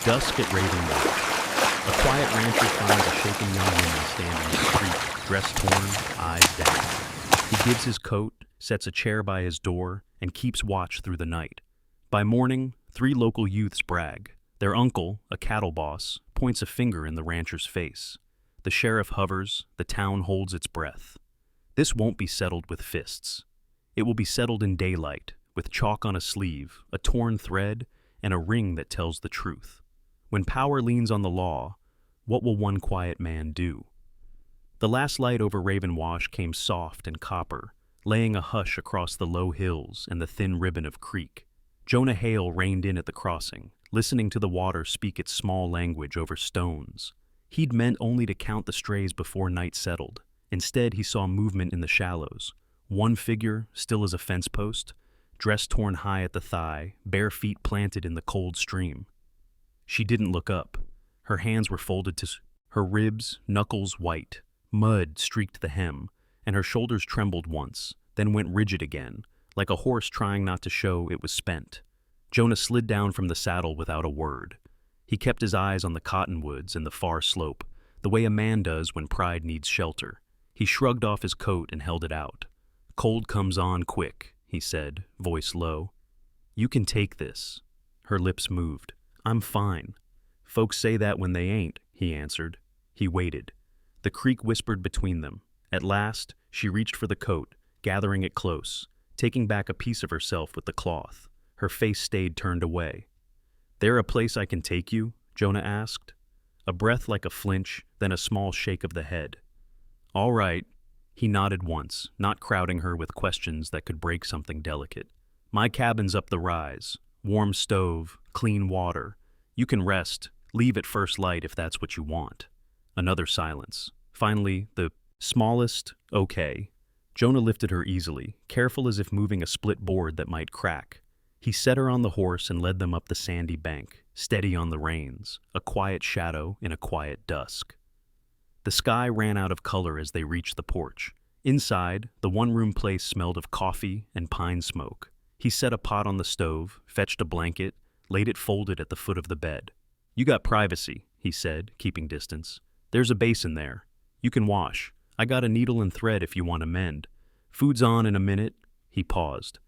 Dusk at Raven Lodge. A quiet rancher finds a shaken young woman standing in the street, dress torn, eyes down. He gives his coat, sets a chair by his door, and keeps watch through the night. By morning, 3 local youths brag. Their uncle, a cattle boss, points a finger in the rancher's face. The sheriff hovers, the town holds its breath. This won't be settled with fists. It will be settled in daylight, with chalk on a sleeve, a torn thread, and a ring that tells the truth. When power leans on the law, what will one quiet man do? The last light over Raven Wash came soft and copper, laying a hush across the low hills and the thin ribbon of creek. Jonah Hale reined in at the crossing, listening to the water speak its small language over stones. He'd meant only to count the strays before night settled. Instead, he saw movement in the shallows. One figure, still as a fence post, dress torn high at the thigh, bare feet planted in the cold stream. She didn't look up. Her hands were folded to her ribs, knuckles white. Mud streaked the hem, and her shoulders trembled once, then went rigid again, like a horse trying not to show it was spent. Jonah slid down from the saddle without a word. He kept his eyes on the cottonwoods and the far slope, the way a man does when pride needs shelter. He shrugged off his coat and held it out. "Cold comes on quick," he said, voice low. "You can take this." Her lips moved. "I'm fine." "Folks say that when they ain't," he answered. He waited. The creek whispered between them. At last, she reached for the coat, gathering it close, taking back a piece of herself with the cloth. Her face stayed turned away. "There a place I can take you?" Jonah asked. A breath like a flinch, then a small shake of the head. "All right." He nodded once, not crowding her with questions that could break something delicate. "My cabin's up the rise. Warm stove, clean water. You can rest, leave at first light if that's what you want." Another silence. Finally, the smallest, "Okay." Jonah lifted her easily, careful as if moving a split board that might crack. He set her on the horse and led them up the sandy bank, steady on the reins, a quiet shadow in a quiet dusk. The sky ran out of color as they reached the porch. Inside, the one-room place smelled of coffee and pine smoke. He set a pot on the stove, fetched a blanket, laid it folded at the foot of the bed. "You got privacy," he said, keeping distance. "There's a basin there. You can wash. I got a needle and thread if you want to mend. Food's on in a minute." He paused.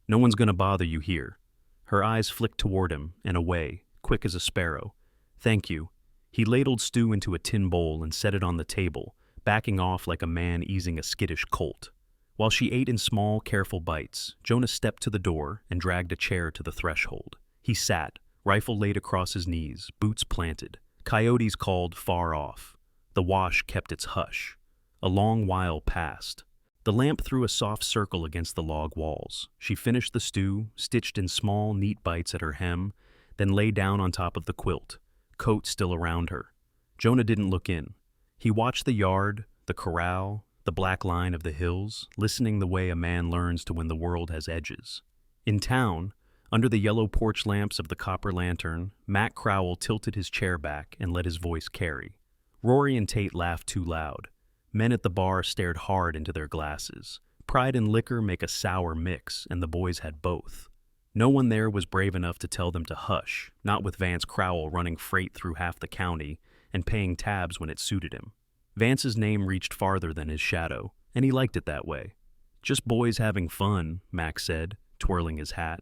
"No one's gonna bother you here." Her eyes flicked toward him and away, quick as a sparrow. "Thank you." He ladled stew into a tin bowl and set it on the table, backing off like a man easing a skittish colt. While she ate in small, careful bites, Jonah stepped to the door and dragged a chair to the threshold. He sat, rifle laid across his knees, boots planted. Coyotes called far off. The wash kept its hush. A long while passed. The lamp threw a soft circle against the log walls. She finished the stew, stitched in small, neat bites at her hem, then lay down on top of the quilt, coat still around her. Jonah didn't look in. He watched the yard, the corral, the black line of the hills, listening the way a man learns to when the world has edges. In town, under the yellow porch lamps of the copper lantern, Matt Crowell tilted his chair back and let his voice carry. Rory and Tate laughed too loud. Men at the bar stared hard into their glasses. Pride and liquor make a sour mix, and the boys had both. No one there was brave enough to tell them to hush, not with Vance Crowell running freight through half the county and paying tabs when it suited him. Vance's name reached farther than his shadow, and he liked it that way. "Just boys having fun," Mac said, twirling his hat.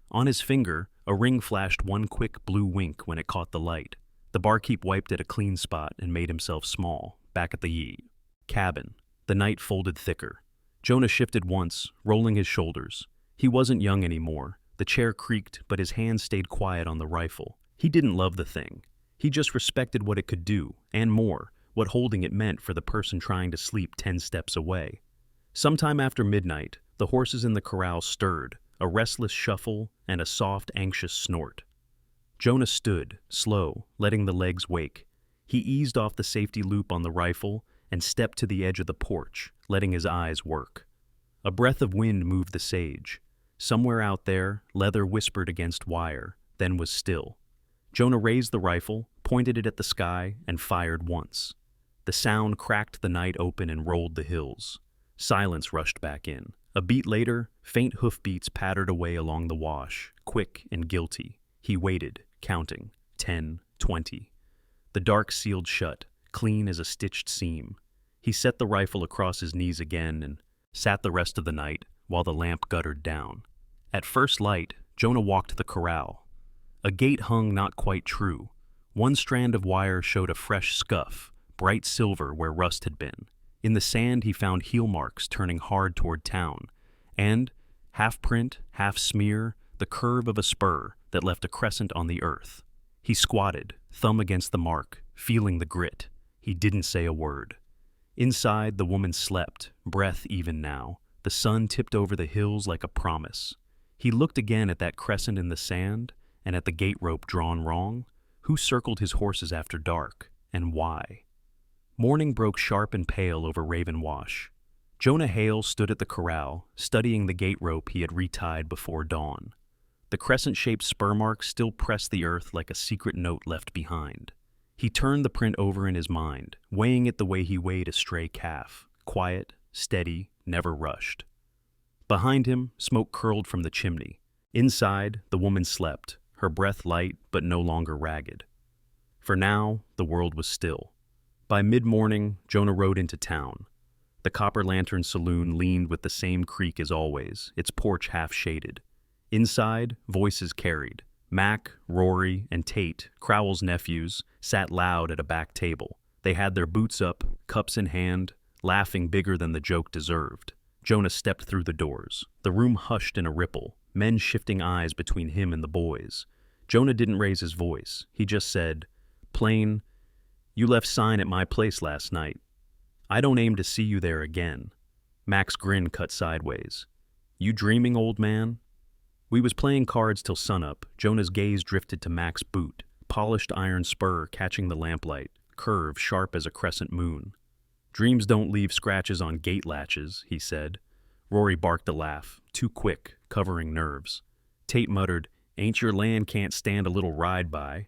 On his finger, a ring flashed one quick blue wink when it caught the light. The barkeep wiped at a clean spot and made himself small, back at the cabin. The night folded thicker. Jonah shifted once, rolling his shoulders. He wasn't young anymore. The chair creaked, but his hand stayed quiet on the rifle. He didn't love the thing. He just respected what it could do, and more, what holding it meant for the person trying to sleep 10 steps away. Sometime after midnight, the horses in the corral stirred, a restless shuffle and a soft, anxious snort. Jonah stood, slow, letting the legs wake. He eased off the safety loop on the rifle and stepped to the edge of the porch, letting his eyes work. A breath of wind moved the sage. Somewhere out there, leather whispered against wire, then was still. Jonah raised the rifle, pointed it at the sky, and fired once. The sound cracked the night open and rolled the hills. Silence rushed back in. A beat later, faint hoofbeats pattered away along the wash, quick and guilty. He waited, counting. 10, 20. The dark sealed shut, clean as a stitched seam. He set the rifle across his knees again and sat the rest of the night while the lamp guttered down. At first light, Jonah walked the corral. A gate hung not quite true. One strand of wire showed a fresh scuff, bright silver where rust had been. In the sand he found heel marks turning hard toward town, and, half print, half smear, the curve of a spur that left a crescent on the earth. He squatted, thumb against the mark, feeling the grit. He didn't say a word. Inside, the woman slept, breath even now. The sun tipped over the hills like a promise. He looked again at that crescent in the sand and at the gate rope drawn wrong. Who circled his horses after dark, and why? Morning broke sharp and pale over Raven Wash. Jonah Hale stood at the corral, studying the gate rope he had retied before dawn. The crescent-shaped spur mark still pressed the earth like a secret note left behind. He turned the print over in his mind, weighing it the way he weighed a stray calf, quiet, steady, never rushed. Behind him, smoke curled from the chimney. Inside, the woman slept, her breath light but no longer ragged. For now, the world was still. By mid-morning, Jonah rode into town. The Copper Lantern Saloon leaned with the same creak as always, its porch half-shaded. Inside, voices carried. Mac, Rory, and Tate, Crowell's nephews, sat loud at a back table. They had their boots up, cups in hand, laughing bigger than the joke deserved. Jonah stepped through the doors. The room hushed in a ripple, men shifting eyes between him and the boys. Jonah didn't raise his voice. He just said, plain, "You left sign at my place last night. I don't aim to see you there again." Mac's grin cut sideways. "You dreaming, old man?" We was playing cards till sunup. Jonah's gaze drifted to Mac's boot, polished iron spur catching the lamplight, curve sharp as a crescent moon. "Dreams don't leave scratches on gate latches," he said. Rory barked a laugh, too quick, covering nerves. Tate muttered, "Ain't your land can't stand a little ride by?"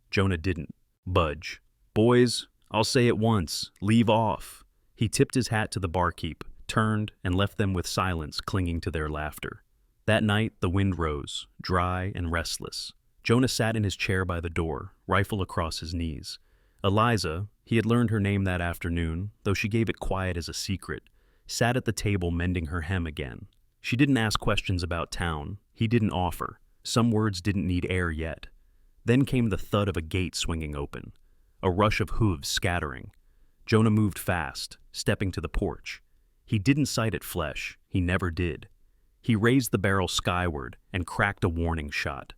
Jonah didn't budge. "Boys, I'll say it once, leave off." He tipped his hat to the barkeep, turned, and left them with silence clinging to their laughter. That night, the wind rose, dry and restless. Jonah sat in his chair by the door, rifle across his knees. Eliza, he had learned her name that afternoon, though she gave it quiet as a secret, sat at the table mending her hem again. She didn't ask questions about town. He didn't offer. Some words didn't need air yet. Then came the thud of a gate swinging open, a rush of hooves scattering. Jonah moved fast, stepping to the porch. He didn't sight at flesh. He never did. He raised the barrel skyward and cracked a warning shot.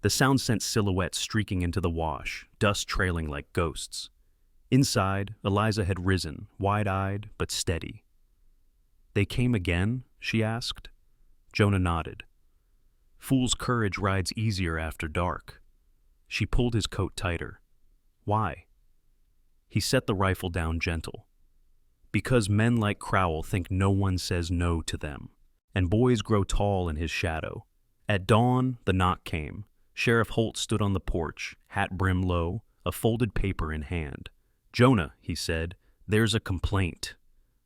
The sound sent silhouettes streaking into the wash, dust trailing like ghosts. Inside, Eliza had risen, wide-eyed but steady. "They came again?" she asked. Jonah nodded. "Fool's courage rides easier after dark." She pulled his coat tighter. "Why?" He set the rifle down gentle. "Because men like Crowell think no one says no to them, and boys grow tall in his shadow." At dawn, the knock came. Sheriff Holt stood on the porch, hat brim low, a folded paper in hand. "Jonah," he said, "there's a complaint."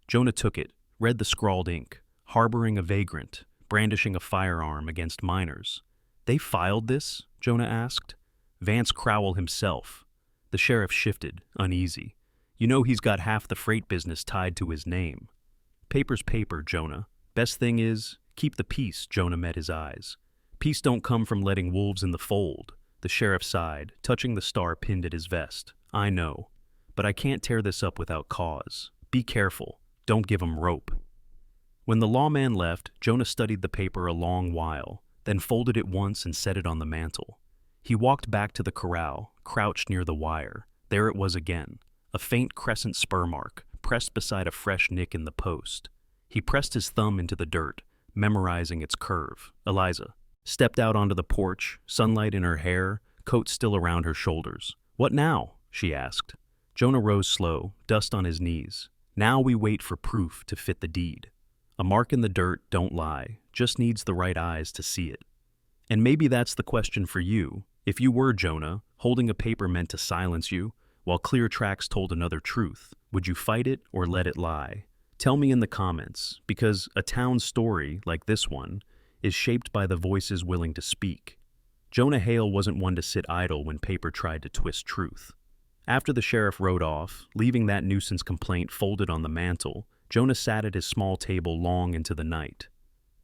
Jonah took it, read the scrawled ink. "Harboring a vagrant, brandishing a firearm against minors." "They filed this?" Jonah asked. "Vance Crowell himself." The sheriff shifted, uneasy. "You know he's got half the freight business tied to his name." "Paper's paper, Jonah. Best thing is, keep the peace." Jonah met his eyes. "Peace don't come from letting wolves in the fold." The sheriff sighed, touching the star pinned at his vest. "I know, but I can't tear this up without cause. Be careful. Don't give 'em rope." When the lawman left, Jonah studied the paper a long while, then folded it once and set it on the mantel. He walked back to the corral, crouched near the wire. There it was again, a faint crescent spur mark, pressed beside a fresh nick in the post. He pressed his thumb into the dirt, memorizing its curve. Eliza stepped out onto the porch, sunlight in her hair, coat still around her shoulders. "What now?" she asked. Jonah rose slow, dust on his knees. "Now we wait for proof to fit the deed. A mark in the dirt don't lie, just needs the right eyes to see it." And maybe that's the question for you. If you were Jonah, holding a paper meant to silence you, while clear tracks told another truth, would you fight it or let it lie? Tell me in the comments, because a town story, like this one, is shaped by the voices willing to speak. Jonah Hale wasn't one to sit idle when paper tried to twist truth. After the sheriff rode off, leaving that nuisance complaint folded on the mantel, Jonah sat at his small table long into the night.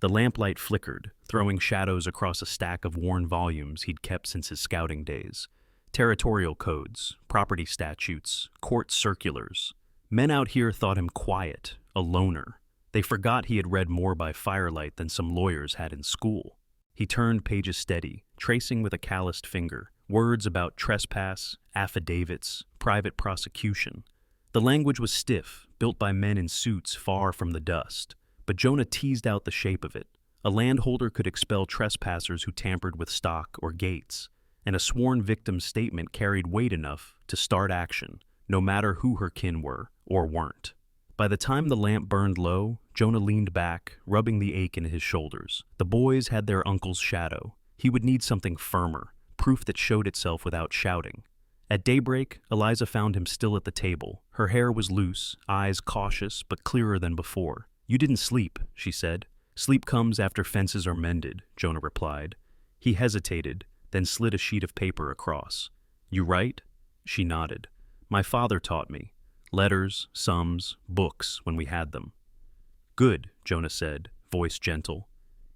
The lamplight flickered, throwing shadows across a stack of worn volumes he'd kept since his scouting days. Territorial codes, property statutes, court circulars. Men out here thought him quiet, a loner. They forgot he had read more by firelight than some lawyers had in school. He turned pages steady, tracing with a calloused finger, words about trespass, affidavits, private prosecution. The language was stiff, built by men in suits far from the dust, but Jonah teased out the shape of it. A landholder could expel trespassers who tampered with stock or gates, and a sworn victim's statement carried weight enough to start action, no matter who her kin were or weren't. By the time the lamp burned low, Jonah leaned back, rubbing the ache in his shoulders. The boys had their uncle's shadow. He would need something firmer, proof that showed itself without shouting. At daybreak, Eliza found him still at the table. Her hair was loose, eyes cautious but clearer than before. "You didn't sleep," she said. "Sleep comes after fences are mended," Jonah replied. He hesitated, then slid a sheet of paper across. "You write?" She nodded. "My father taught me. Letters, sums, books when we had them." "Good," Jonah said, voice gentle.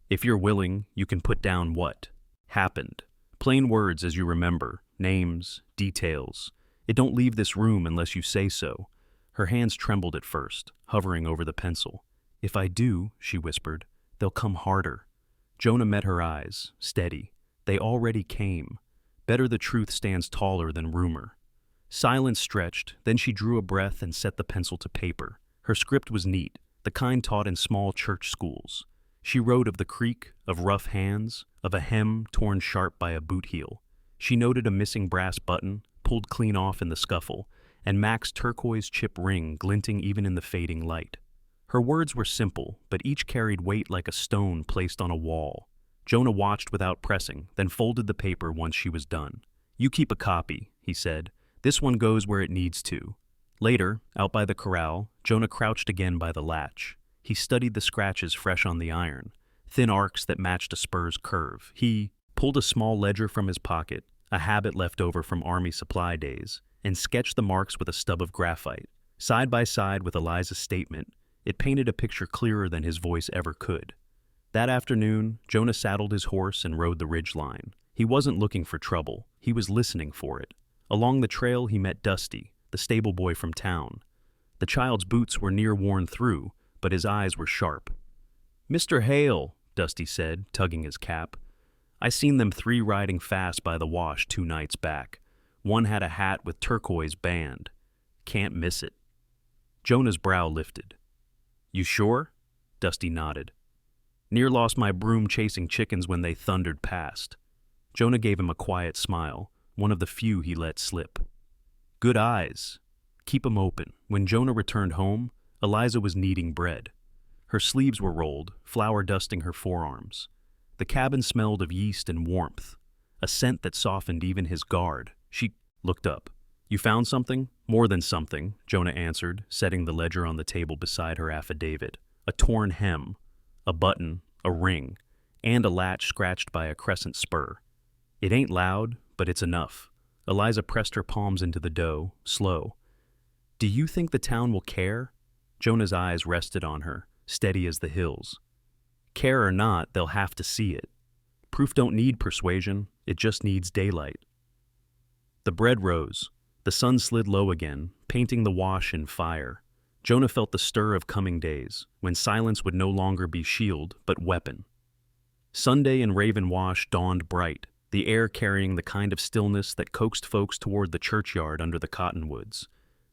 "If you're willing, you can put down what happened. Plain words as you remember, names, details. It don't leave this room unless you say so." Her hands trembled at first, hovering over the pencil. "If I do," she whispered, "they'll come harder." Jonah met her eyes, steady. They already came. Better the truth stands taller than rumor. Silence stretched, then she drew a breath and set the pencil to paper. Her script was neat, the kind taught in small church schools. She wrote of the creek, of rough hands, of a hem torn sharp by a boot heel. She noted a missing brass button, pulled clean off in the scuffle, and Mac's turquoise chip ring glinting even in the fading light. Her words were simple, but each carried weight like a stone placed on a wall. Jonah watched without pressing, then folded the paper once she was done. "You keep a copy," he said. "This one goes where it needs to." Later, out by the corral, Jonah crouched again by the latch. He studied the scratches fresh on the iron, thin arcs that matched a spur's curve. He pulled a small ledger from his pocket, a habit left over from Army supply days, and sketched the marks with a stub of graphite. Side by side with Eliza's statement, it painted a picture clearer than his voice ever could. That afternoon, Jonah saddled his horse and rode the ridge line. He wasn't looking for trouble. He was listening for it. Along the trail, he met Dusty, the stable boy from town. The child's boots were near worn through, but his eyes were sharp. "Mr. Hale," Dusty said, tugging his cap. "I seen them three riding fast by the wash 2 nights back. One had a hat with turquoise band. Can't miss it." Jonah's brow lifted. "You sure?" Dusty nodded. "Near lost my broom chasing chickens when they thundered past." Jonah gave him a quiet smile, one of the few he let slip. "Good eyes. Keep 'em open." When Jonah returned home, Eliza was kneading bread. Her sleeves were rolled, flour dusting her forearms. The cabin smelled of yeast and warmth, a scent that softened even his guard. She looked up. "You found something?" "More than something," Jonah answered, setting the ledger on the table beside her affidavit. "A torn hem, a button, a ring, and a latch scratched by a crescent spur. It ain't loud, but it's enough." Eliza pressed her palms into the dough, slow. "Do you think the town will care?" Jonah's eyes rested on her, steady as the hills. "Care or not, they'll have to see it. Proof don't need persuasion, it just needs daylight." The bread rose. The sun slid low again, painting the wash in fire. Jonah felt the stir of coming days, when silence would no longer be shield, but weapon. Sunday in Raven Wash dawned bright, the air carrying the kind of stillness that coaxed folks toward the churchyard under the cottonwoods.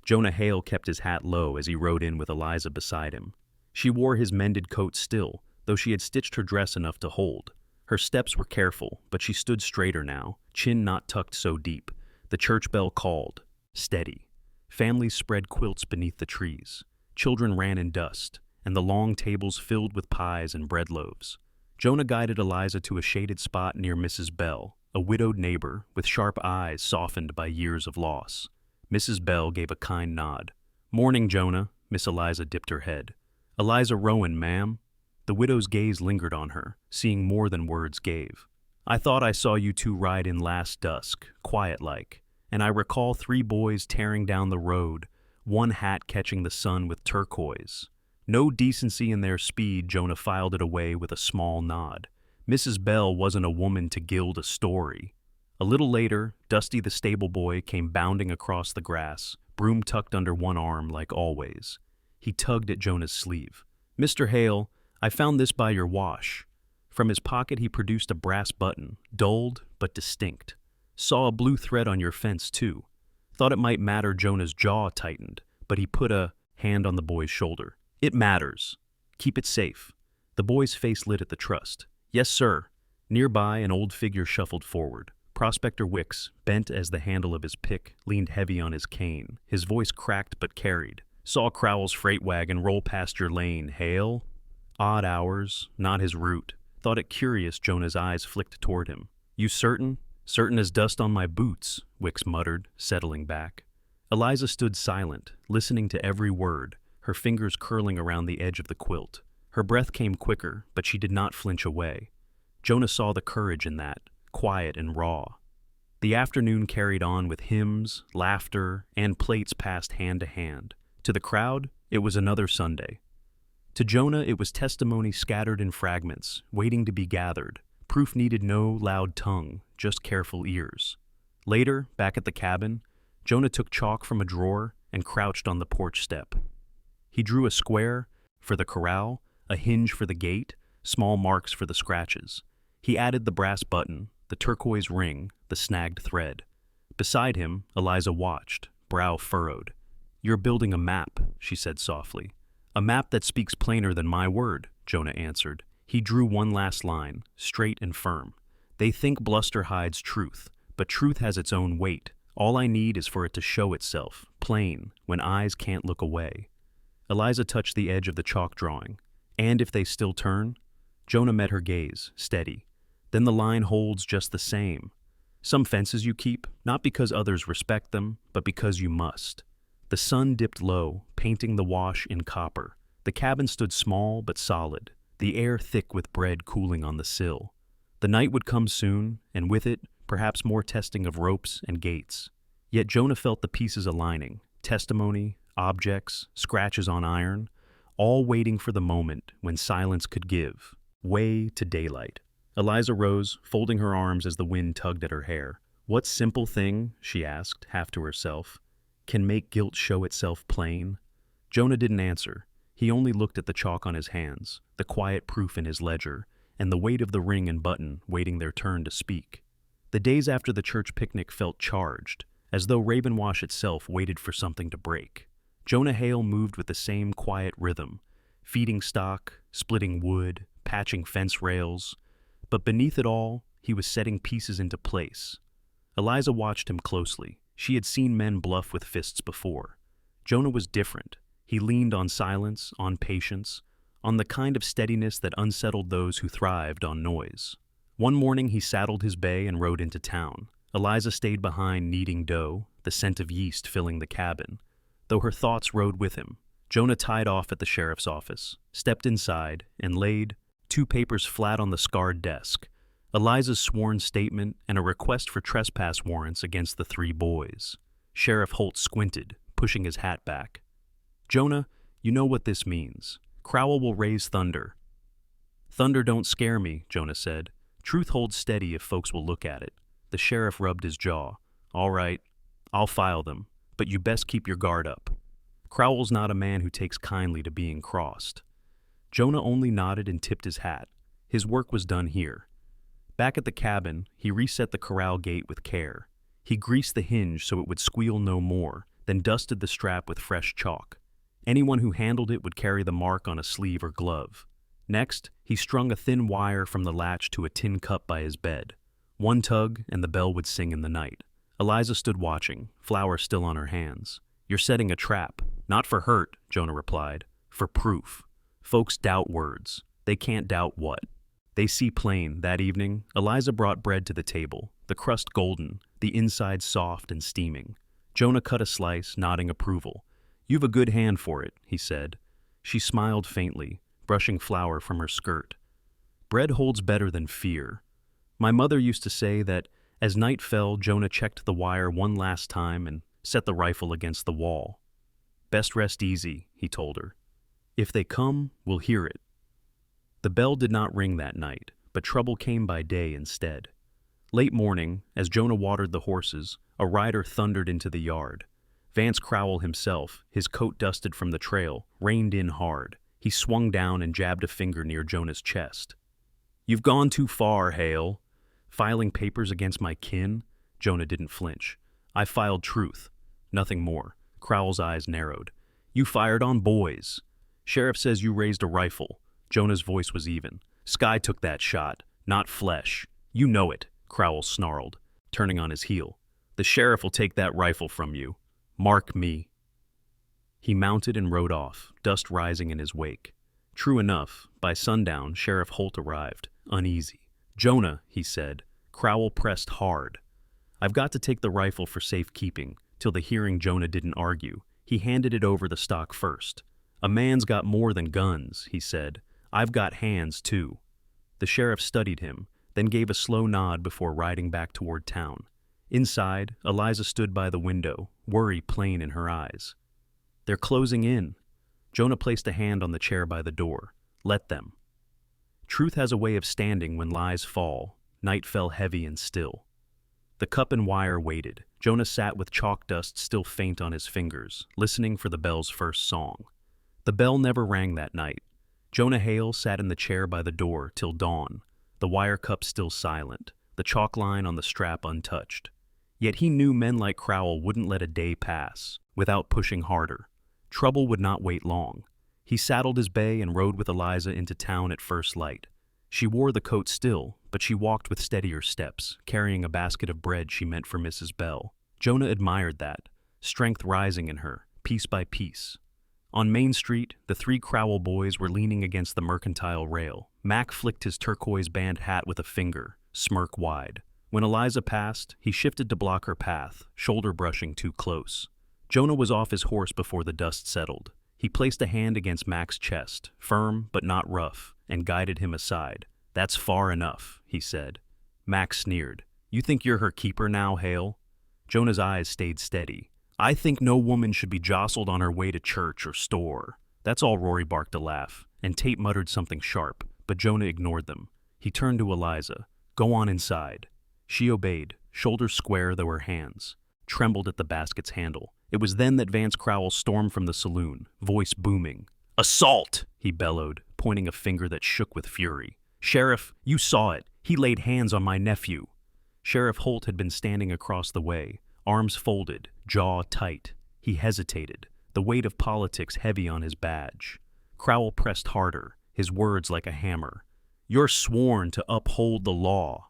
Jonah Hale kept his hat low as he rode in with Eliza beside him. She wore his mended coat still, though she had stitched her dress enough to hold. Her steps were careful, but she stood straighter now, chin not tucked so deep. The church bell called. Steady. Families spread quilts beneath the trees. Children ran in dust, and the long tables filled with pies and bread loaves. Jonah guided Eliza to a shaded spot near Mrs. Bell, a widowed neighbor with sharp eyes softened by years of loss. Mrs. Bell gave a kind nod. "Morning, Jonah." Miss Eliza dipped her head. "Eliza Rowan, ma'am." The widow's gaze lingered on her, seeing more than words gave. I thought I saw you two ride in last dusk, quiet-like, and I recall 3 boys tearing down the road, one hat catching the sun with turquoise. No decency in their speed, Jonah filed it away with a small nod. Mrs. Bell wasn't a woman to gild a story. A little later, Dusty the stable boy came bounding across the grass, broom tucked under one arm like always. He tugged at Jonah's sleeve. "Mr. Hale, I found this by your wash." From his pocket he produced a brass button, dulled but distinct. "Saw a blue thread on your fence, too." Thought it might matter. Jonah's jaw tightened, but he put a hand on the boy's shoulder. "It matters. Keep it safe." The boy's face lit at the trust. "Yes, sir." Nearby, an old figure shuffled forward. Prospector Wicks, bent as the handle of his pick, leaned heavy on his cane. His voice cracked but carried. "Saw Crowell's freight wagon roll past your lane, Hale." Odd hours, not his route. Thought it curious. Jonah's eyes flicked toward him. "You certain?" "Certain as dust on my boots," Wicks muttered, settling back. Eliza stood silent, listening to every word, her fingers curling around the edge of the quilt. Her breath came quicker, but she did not flinch away. Jonah saw the courage in that, quiet and raw. The afternoon carried on with hymns, laughter, and plates passed hand to hand. To the crowd, it was another Sunday. To Jonah, it was testimony scattered in fragments, waiting to be gathered. Proof needed no loud tongue, just careful ears. Later, back at the cabin, Jonah took chalk from a drawer and crouched on the porch step. He drew a square for the corral, a hinge for the gate, small marks for the scratches. He added the brass button, the turquoise ring, the snagged thread. Beside him, Eliza watched, brow furrowed. "You're building a map," she said softly. "A map that speaks plainer than my word," Jonah answered. He drew one last line, straight and firm. "They think bluster hides truth, but truth has its own weight. All I need is for it to show itself, plain, when eyes can't look away." Eliza touched the edge of the chalk drawing. "And if they still turn?" Jonah met her gaze, steady. "Then the line holds just the same. Some fences you keep, not because others respect them, but because you must." The sun dipped low, painting the wash in copper. The cabin stood small but solid, the air thick with bread cooling on the sill. The night would come soon, and with it, perhaps more testing of ropes and gates. Yet Jonah felt the pieces aligning, testimony, objects, scratches on iron, all waiting for the moment when silence could give way to daylight. Eliza rose, folding her arms as the wind tugged at her hair. "What simple thing," she asked, half to herself, "can make guilt show itself plain?" Jonah didn't answer. He only looked at the chalk on his hands, the quiet proof in his ledger, and the weight of the ring and button waiting their turn to speak. The days after the church picnic felt charged, as though Ravenwash itself waited for something to break. Jonah Hale moved with the same quiet rhythm, feeding stock, splitting wood, patching fence rails. But beneath it all, he was setting pieces into place. Eliza watched him closely. She had seen men bluff with fists before. Jonah was different. He leaned on silence, on patience, on the kind of steadiness that unsettled those who thrived on noise. One morning he saddled his bay and rode into town. Eliza stayed behind kneading dough, the scent of yeast filling the cabin. Though her thoughts rode with him, Jonah tied off at the sheriff's office, stepped inside, and laid 2 papers flat on the scarred desk, Eliza's sworn statement and a request for trespass warrants against the 3 boys. Sheriff Holt squinted, pushing his hat back. "Jonah, you know what this means. Crowell will raise thunder." "Thunder don't scare me," Jonah said. "Truth holds steady if folks will look at it." The sheriff rubbed his jaw. "All right, I'll file them, but you best keep your guard up. Crowell's not a man who takes kindly to being crossed." Jonah only nodded and tipped his hat. His work was done here. Back at the cabin, he reset the corral gate with care. He greased the hinge so it would squeal no more, then dusted the strap with fresh chalk. Anyone who handled it would carry the mark on a sleeve or glove. Next, he strung a thin wire from the latch to a tin cup by his bed. One tug, and the bell would sing in the night. Eliza stood watching, flour still on her hands. "You're setting a trap. Not for hurt," Jonah replied. "For proof. Folks doubt words. They can't doubt what. They see plain." That evening, Eliza brought bread to the table, the crust golden, the inside soft and steaming. Jonah cut a slice, nodding approval. "You've a good hand for it," he said. She smiled faintly, brushing flour from her skirt. "Bread holds better than fear." My mother used to say that as night fell, Jonah checked the wire one last time and set the rifle against the wall. Best rest easy, he told her. If they come, we'll hear it. The bell did not ring that night, but trouble came by day instead. Late morning, as Jonah watered the horses, a rider thundered into the yard. Vance Crowell himself, his coat dusted from the trail, reined in hard. He swung down and jabbed a finger near Jonah's chest. "You've gone too far, Hale." "Filing papers against my kin?" Jonah didn't flinch. "I filed truth. Nothing more." Crowell's eyes narrowed. "You fired on boys. Sheriff says you raised a rifle." Jonah's voice was even. "Sky took that shot, not flesh. You know it," Crowell snarled, turning on his heel. "The sheriff will take that rifle from you. Mark me." He mounted and rode off, dust rising in his wake. True enough, by sundown, Sheriff Holt arrived, uneasy. "Jonah," he said. Crowell pressed hard. "I've got to take the rifle for safekeeping." Till the hearing, Jonah didn't argue. He handed it over the stock first. "A man's got more than guns," he said. "I've got hands, too." The sheriff studied him, then gave a slow nod before riding back toward town. Inside, Eliza stood by the window, worry plain in her eyes. "They're closing in." Jonah placed a hand on the chair by the door. "Let them." Truth has a way of standing when lies fall. Night fell heavy and still. The cup and wire waited. Jonah sat with chalk dust still faint on his fingers, listening for the bell's first song. The bell never rang that night. Jonah Hale sat in the chair by the door till dawn, the wire cup still silent, the chalk line on the strap untouched. Yet he knew men like Crowell wouldn't let a day pass without pushing harder. Trouble would not wait long. He saddled his bay and rode with Eliza into town at first light. She wore the coat still, but she walked with steadier steps, carrying a basket of bread she meant for Mrs. Bell. Jonah admired that, strength rising in her, piece by piece. On Main Street, the three Crowell boys were leaning against the mercantile rail. Mac flicked his turquoise band hat with a finger, smirk wide. When Eliza passed, he shifted to block her path, shoulder brushing too close. Jonah was off his horse before the dust settled. He placed a hand against Mac's chest, firm but not rough, and guided him aside. "That's far enough," he said. Mac sneered. "You think you're her keeper now, Hale?" Jonah's eyes stayed steady. "I think no woman should be jostled on her way to church or store." "That's all." Rory barked a laugh, and Tate muttered something sharp, but Jonah ignored them. He turned to Eliza. "Go on inside." She obeyed, shoulders square though her hands trembled at the basket's handle. It was then that Vance Crowell stormed from the saloon, voice booming. "Assault!" he bellowed, pointing a finger that shook with fury. "Sheriff, you saw it. He laid hands on my nephew." Sheriff Holt had been standing across the way, arms folded, jaw tight. He hesitated, the weight of politics heavy on his badge. Crowell pressed harder, his words like a hammer. "You're sworn to uphold the law."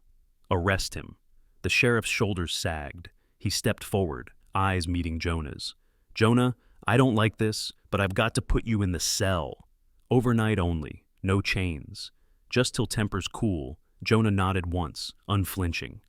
"Arrest him." The sheriff's shoulders sagged. He stepped forward, eyes meeting Jonah's. "Jonah, I don't like this, but I've got to put you in the cell. Overnight only, no chains. Just till tempers cool." Jonah nodded once, unflinching.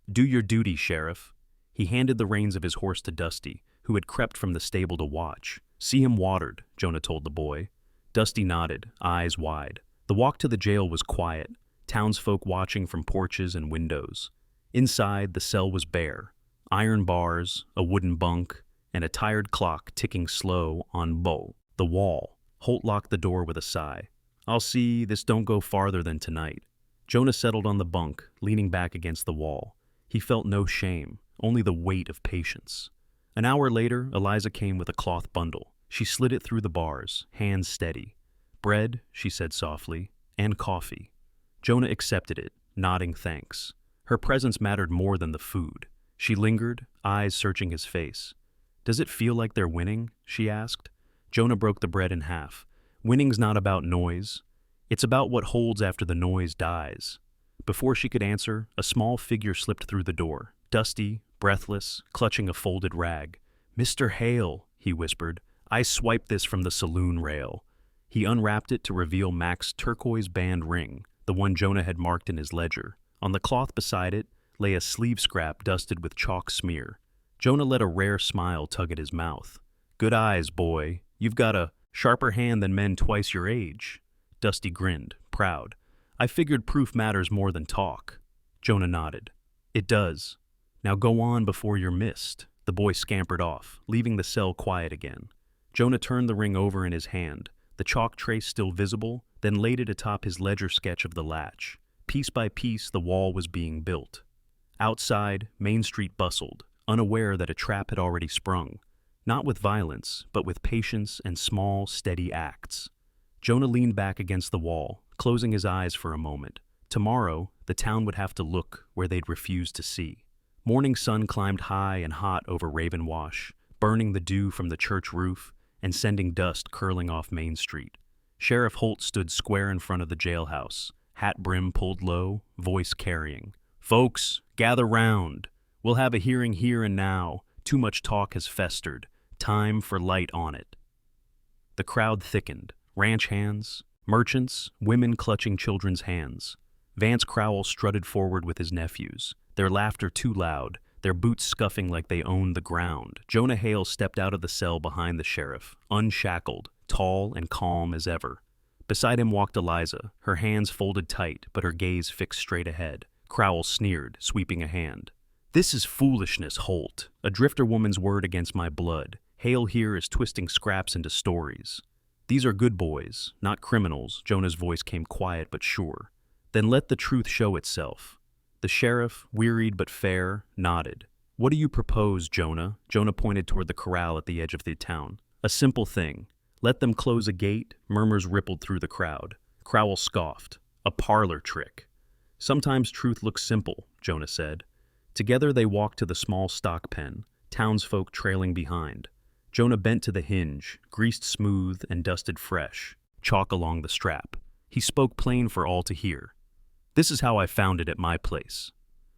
"Do your duty, Sheriff." He handed the reins of his horse to Dusty, who had crept from the stable to watch. "See him watered," Jonah told the boy. Dusty nodded, eyes wide. The walk to the jail was quiet, townsfolk watching from porches and windows. Inside, the cell was bare. Iron bars, a wooden bunk, and a tired clock ticking slow on the wall. Holt locked the door with a sigh. "I'll see this don't go farther than tonight." Jonah settled on the bunk, leaning back against the wall. He felt no shame, only the weight of patience. An hour later, Eliza came with a cloth bundle. She slid it through the bars, hands steady. "Bread," she said softly, "and coffee." Jonah accepted it, nodding thanks. Her presence mattered more than the food. She lingered, eyes searching his face. "Does it feel like they're winning?" she asked. Jonah broke the bread in half. "Winning's not about noise. It's about what holds after the noise dies." Before she could answer, a small figure slipped through the door, dusty, breathless, clutching a folded rag. "Mr. Hale," he whispered, "I swiped this from the saloon rail." He unwrapped it to reveal Mac's turquoise band ring, the one Jonah had marked in his ledger. On the cloth beside it lay a sleeve scrap dusted with chalk smear. Jonah let a rare smile tug at his mouth. "Good eyes, boy. You've got a sharper hand than men twice your age." Dusty grinned, proud. "I figured proof matters more than talk." Jonah nodded. It does. Now go on before you're missed. The boy scampered off, leaving the cell quiet again. Jonah turned the ring over in his hand, the chalk trace still visible, then laid it atop his ledger sketch of the latch. Piece by piece, the wall was being built. Outside, Main Street bustled, unaware that a trap had already sprung, not with violence, but with patience and small, steady acts. Jonah leaned back against the wall, closing his eyes for a moment. Tomorrow, the town would have to look where they'd refused to see. Morning sun climbed high and hot over Raven Wash, burning the dew from the church roof and sending dust curling off Main Street. Sheriff Holt stood square in front of the jailhouse, hat brim pulled low, voice carrying. Folks, gather round. We'll have a hearing here and now. Too much talk has festered. Time for light on it. The crowd thickened. Ranch hands, merchants, women clutching children's hands. Vance Crowell strutted forward with his nephews, their laughter too loud, their boots scuffing like they owned the ground. Jonah Hale stepped out of the cell behind the sheriff, unshackled, tall and calm as ever. Beside him walked Eliza, her hands folded tight, but her gaze fixed straight ahead. Crowell sneered, sweeping a hand. This is foolishness, Holt. A drifter woman's word against my blood. Hale here is twisting scraps into stories. These are good boys, not criminals. Jonah's voice came quiet but sure. Then let the truth show itself. The sheriff, wearied but fair, nodded. What do you propose, Jonah? Jonah pointed toward the corral at the edge of the town. A simple thing. Let them close a gate. Murmurs rippled through the crowd. Crowell scoffed. A parlor trick. Sometimes truth looks simple, Jonah said. Together they walked to the small stock pen, townsfolk trailing behind. Jonah bent to the hinge, greased smooth and dusted fresh, chalk along the strap. He spoke plain for all to hear. This is how I found it at my place.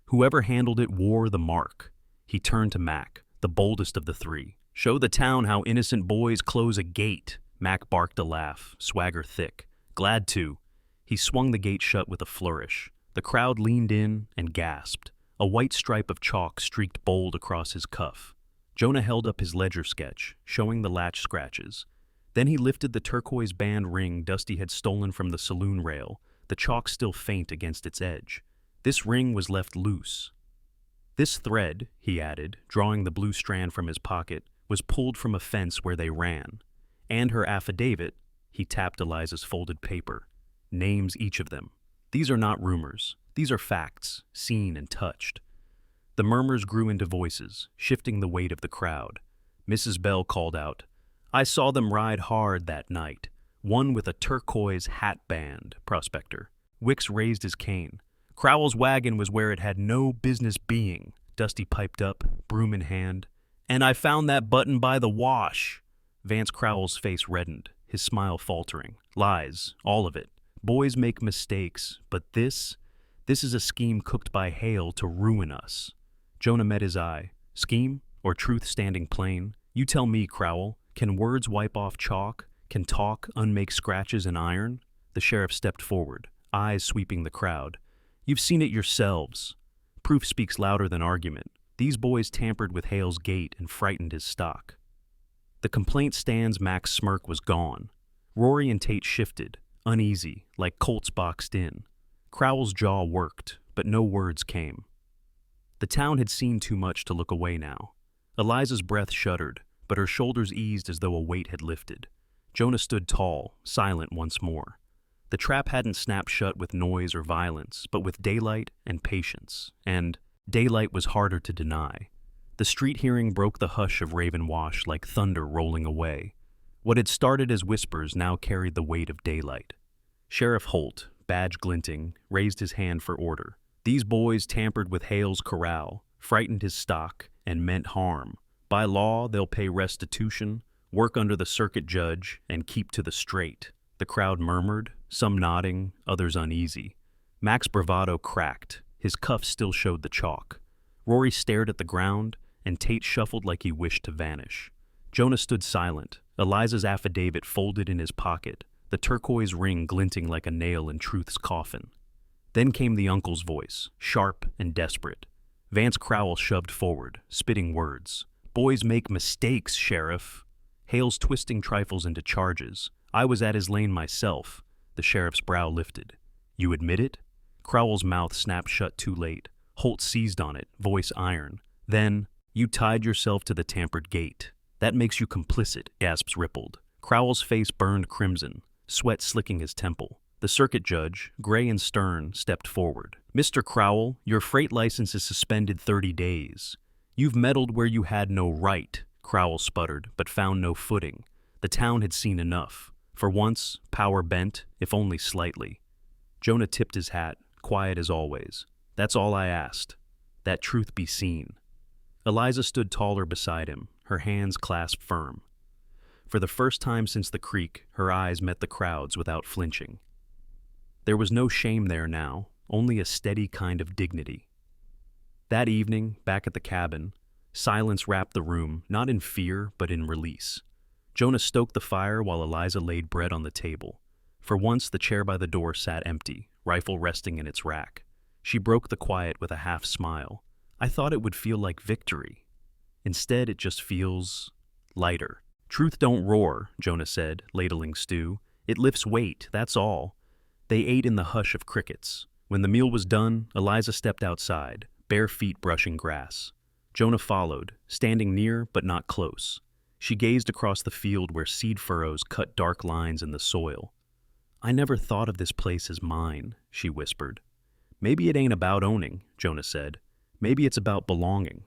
Whoever handled it wore the mark. He turned to Mac, the boldest of the three. Show the town how innocent boys close a gate. Mac barked a laugh, swagger thick. Glad to. He swung the gate shut with a flourish. The crowd leaned in and gasped. A white stripe of chalk streaked bold across his cuff. Jonah held up his ledger sketch, showing the latch scratches. Then he lifted the turquoise band ring Dusty had stolen from the saloon rail, the chalk still faint against its edge. This ring was left loose. This thread, he added, drawing the blue strand from his pocket, was pulled from a fence where they ran. And her affidavit, he tapped Eliza's folded paper, names each of them. These are not rumors. These are facts, seen and touched. The murmurs grew into voices, shifting the weight of the crowd. Mrs. Bell called out, I saw them ride hard that night. One with a turquoise hat band, Prospector. Wicks raised his cane. Crowell's wagon was where it had no business being. Dusty piped up, broom in hand. And I found that button by the wash. Vance Crowell's face reddened, his smile faltering. Lies, all of it. Boys make mistakes, but this is a scheme cooked by Hale to ruin us. Jonah met his eye. Scheme, or truth standing plain? You tell me, Crowell. Can words wipe off chalk? Can talk unmake scratches in iron? The sheriff stepped forward, eyes sweeping the crowd. You've seen it yourselves. Proof speaks louder than argument. These boys tampered with Hale's gate and frightened his stock. The complaint stand's Mac's smirk was gone. Rory and Tate shifted, uneasy, like colts boxed in. Crowell's jaw worked, but no words came. The town had seen too much to look away now. Eliza's breath shuddered, but her shoulders eased as though a weight had lifted. Jonah stood tall, silent once more. The trap hadn't snapped shut with noise or violence, but with daylight and patience. And daylight was harder to deny. The street hearing broke the hush of Raven Wash like thunder rolling away. What had started as whispers now carried the weight of daylight. Sheriff Holt, badge glinting, raised his hand for order. These boys tampered with Hale's corral, frightened his stock, and meant harm. By law, they'll pay restitution, work under the circuit judge, and keep to the straight. The crowd murmured, some nodding, others uneasy. Mac's bravado cracked. His cuffs still showed the chalk. Rory stared at the ground, and Tate shuffled like he wished to vanish. Jonah stood silent, Eliza's affidavit folded in his pocket, the turquoise ring glinting like a nail in Truth's coffin. Then came the uncle's voice, sharp and desperate. Vance Crowell shoved forward, spitting words. Boys make mistakes, Sheriff. Hale's twisting trifles into charges. I was at his lane myself. The sheriff's brow lifted. You admit it? Crowell's mouth snapped shut too late. Holt seized on it, voice iron. Then, "You tied yourself to the tampered gate. That makes you complicit," gasps Rippled. Crowell's face burned crimson, sweat slicking his temple. The circuit judge, gray and stern, stepped forward. "Mr. Crowell, your freight license is suspended 30 days. You've meddled where you had no right," Crowell sputtered, but found no footing. The town had seen enough. For once, power bent, if only slightly. Jonah tipped his hat, quiet as always. "That's all I asked. That truth be seen." Eliza stood taller beside him, her hands clasped firm. For the first time since the creek, her eyes met the crowd's without flinching. There was no shame there now, only a steady kind of dignity. That evening, back at the cabin, silence wrapped the room, not in fear, but in release. Jonah stoked the fire while Eliza laid bread on the table. For once, the chair by the door sat empty, rifle resting in its rack. She broke the quiet with a half smile. "I thought it would feel like victory. Instead, it just feels lighter." "Truth don't roar," Jonah said, ladling stew. "It lifts weight, that's all." They ate in the hush of crickets. When the meal was done, Eliza stepped outside, bare feet brushing grass. Jonah followed, standing near but not close. She gazed across the field where seed furrows cut dark lines in the soil. "I never thought of this place as mine," she whispered. "Maybe it ain't about owning," Jonah said. "Maybe it's about belonging."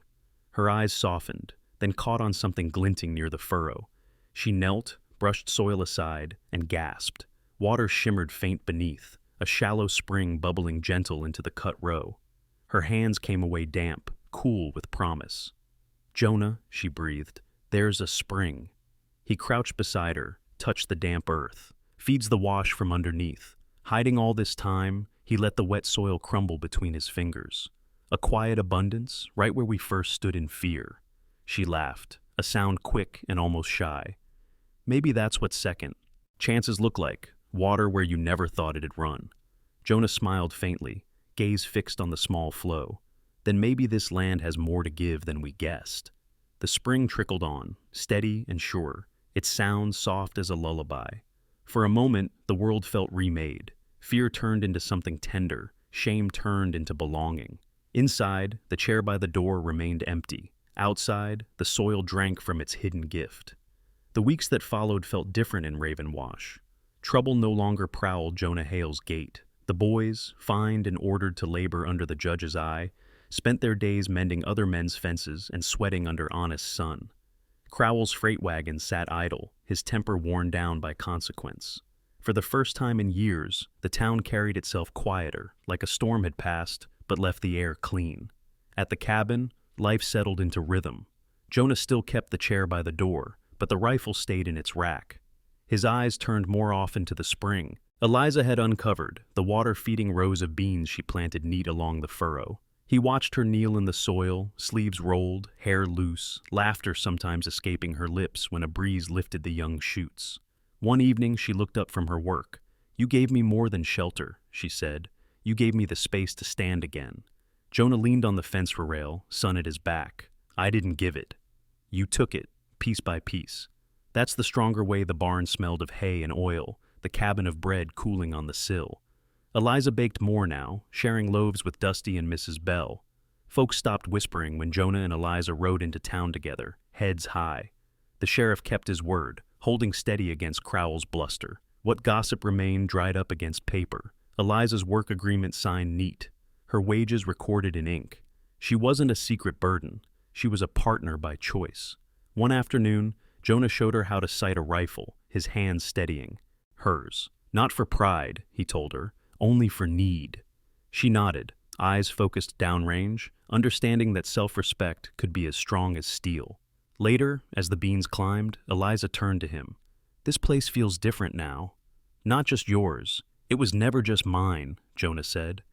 Her eyes softened, then caught on something glinting near the furrow. She knelt, brushed soil aside, and gasped. Water shimmered faint beneath, a shallow spring bubbling gentle into the cut row. Her hands came away damp, cool with promise. "Jonah," she breathed, "there's a spring." He crouched beside her, touched the damp earth. Feeds the wash from underneath. Hiding all this time, he let the wet soil crumble between his fingers. A quiet abundance, right where we first stood in fear. She laughed, a sound quick and almost shy. "Maybe that's what second chances look like, water where you never thought it'd run." Jonah smiled faintly, gaze fixed on the small flow. "Then maybe this land has more to give than we guessed." The spring trickled on, steady and sure, its sound soft as a lullaby. For a moment, the world felt remade. Fear turned into something tender, shame turned into belonging. Inside, the chair by the door remained empty. Outside, the soil drank from its hidden gift. The weeks that followed felt different in Raven Wash. Trouble no longer prowled Jonah Hale's gate. The boys, fined and ordered to labor under the judge's eye, spent their days mending other men's fences and sweating under honest sun. Crowell's freight wagon sat idle, his temper worn down by consequence. For the first time in years, the town carried itself quieter, like a storm had passed, but left the air clean. At the cabin, life settled into rhythm. Jonah still kept the chair by the door, but the rifle stayed in its rack. His eyes turned more often to the spring. Eliza had uncovered, the water-feeding rows of beans she planted neat along the furrow. He watched her kneel in the soil, sleeves rolled, hair loose, laughter sometimes escaping her lips when a breeze lifted the young shoots. One evening she looked up from her work. "You gave me more than shelter," she said. "You gave me the space to stand again." Jonah leaned on the fence rail, sun at his back. "I didn't give it. You took it, piece by piece." That's the stronger way the barn smelled of hay and oil, the cabin of bread cooling on the sill. Eliza baked more now, sharing loaves with Dusty and Mrs. Bell. Folks stopped whispering when Jonah and Eliza rode into town together, heads high. The sheriff kept his word, holding steady against Crowell's bluster. What gossip remained dried up against paper. Eliza's work agreement signed neat, her wages recorded in ink. She wasn't a secret burden. She was a partner by choice. One afternoon, Jonah showed her how to sight a rifle, his hands steadying. Hers. Not for pride, he told her, only for need. She nodded, eyes focused downrange, understanding that self-respect could be as strong as steel. Later, as the beans climbed, Eliza turned to him. "This place feels different now. Not just yours. It was never just mine," Jonah said.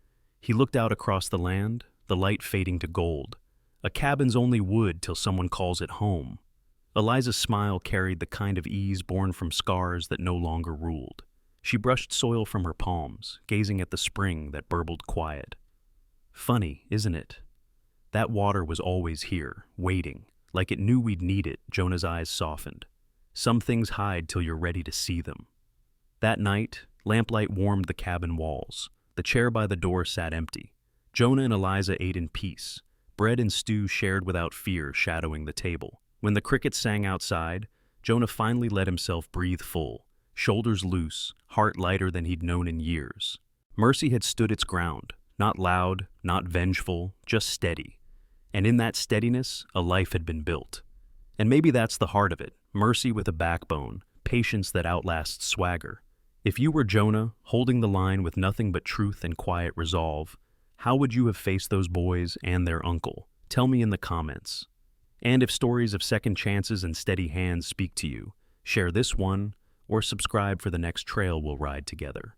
He looked out across the land, the light fading to gold. "A cabin's only wood till someone calls it home." Eliza's smile carried the kind of ease born from scars that no longer ruled. She brushed soil from her palms, gazing at the spring that burbled quiet. "Funny, isn't it? That water was always here, waiting. Like it knew we'd need it." Jonah's eyes softened. "Some things hide till you're ready to see them." That night, lamplight warmed the cabin walls. The chair by the door sat empty. Jonah and Eliza ate in peace, bread and stew shared without fear shadowing the table. When the crickets sang outside, Jonah finally let himself breathe full, shoulders loose, heart lighter than he'd known in years. Mercy had stood its ground, not loud, not vengeful, just steady. And in that steadiness, a life had been built. And maybe that's the heart of it, mercy with a backbone, patience that outlasts swagger. If you were Jonah, holding the line with nothing but truth and quiet resolve, how would you have faced those boys and their uncle? Tell me in the comments. And if stories of second chances and steady hands speak to you, share this one or subscribe for the next trail we'll ride together.